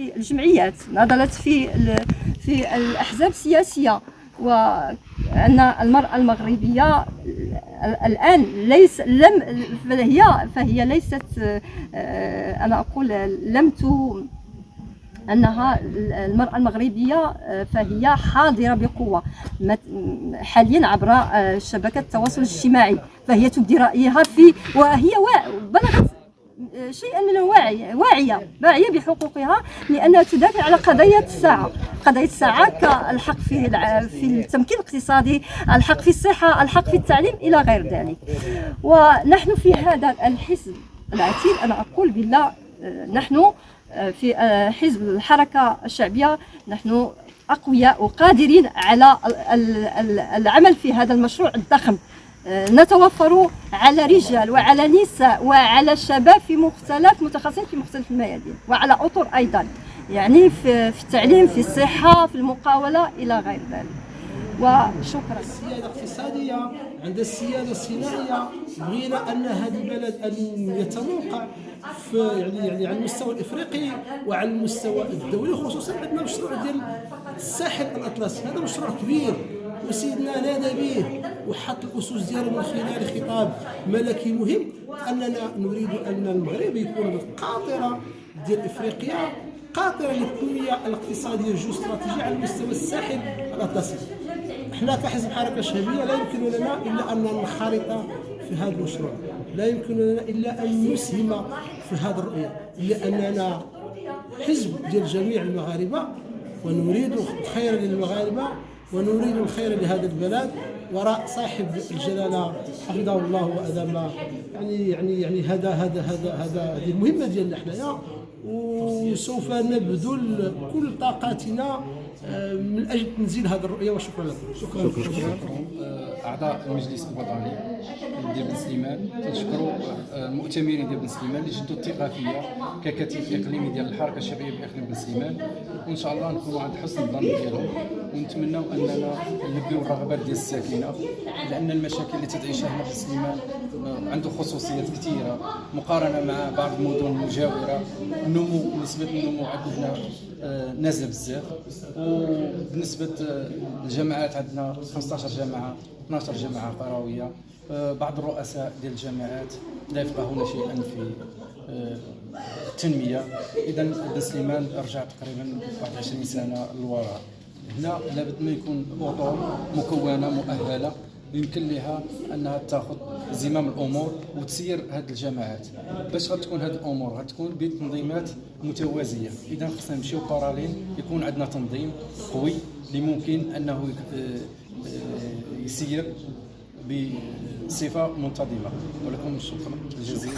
في الجمعيات، نضلت في الأحزاب السياسية، وأن المرأة المغربية الآن فهي ليست، أنا أقول أنها المرأة المغربية فهي حاضرة بقوة حاليا عبر شبكة التواصل الاجتماعي، فهي تبدي رأيها وهي بلغت شيئا من الوعي، واعية بحقوقها، لأنها تدافع على قضايا الساعة كالحق في التمكين الاقتصادي، الحق في الصحة، الحق في التعليم إلى غير ذلك. ونحن في هذا الحزب العتيد، أنا أقول بالله نحن في حزب الحركة الشعبية نحن أقوياء وقادرين على العمل في هذا المشروع الضخم. نتوفر على رجال وعلى نساء وعلى شباب متخصصين في مختلف الميادين، وعلى أطر أيضا، يعني في التعليم، في الصحة، في المقاولة إلى غير ذلك. وشكرا. السيادة الاقتصادية عند السيادة الصناعية، بغينا أن هذا البلد أن يتموقع في يعني على المستوى الإفريقي وعلى المستوى الدولي، خصوصا عندنا مشروع ديال الساحل الأطلسي. هذا مشروع كبير وسيدنا نادى به وحط الأسس ديالو من خلال خطاب ملكي مهم، أننا نريد أن المغرب يكون بالقاطرة ديال إفريقيا، قاطرة للتنمية الاقتصادية الجيوستراتيجية على مستوى الساحل الأطلسي. احنا كحزب حركة شعبية لا يمكن لنا إلا أن ننخرط في هذا المشروع، لا يمكن لنا إلا أن نسهم في هذه الرؤية، لأننا حزب ديال جميع المغاربة ونريد الخير للمغاربة ونريد الخير لهذا البلد، وراء صاحب الجلالة حفظه الله وأدام يعني هذه المهمة ديالنا حنايا، وسوف نبذل كل طاقاتنا من اجل تنزيل هذه الرؤيه. وشكرا لكم. شكرا. اعضاء المجلس الوطني ديال بن سليمان تنشكروا المؤتمرين ديال بن سليمان اللي جدوا الثقه فيا ككتيب اقليمي ديال الحركه الشعبيه باقليم بن سليمان، وان شاء الله نكونوا عند حسن الظن ديالهم، ونتمنوا اننا نلبيو الرغبات ديال الساكنه، لان المشاكل اللي تتعيشها هنا بن سليمان عنده خصوصيات كثيره مقارنه مع بعض المدن المجاوره. نسبه النمو عندنا نازله بزاف، وبالنسبه للجامعات عندنا 15 جامعه 12 جامعه قرويه. بعض الرؤساء ديال الجامعات لا يفقهون شيئا في التنميه. اذا بن سليمان رجع تقريبا 21 سنه للوراء. هنا لابد ما يكون اطر مكونه مؤهله يمكن لها انها تاخذ زمام الامور وتسير هذه الجامعات. باش غتكون هذه الامور غتكون بتنظيمات متوازيه، اذا خصنا نمشيو باراليل، يكون عندنا تنظيم قوي اللي ممكن انه يسير بصفه منتظمه. ولكم الشكر الجزيل.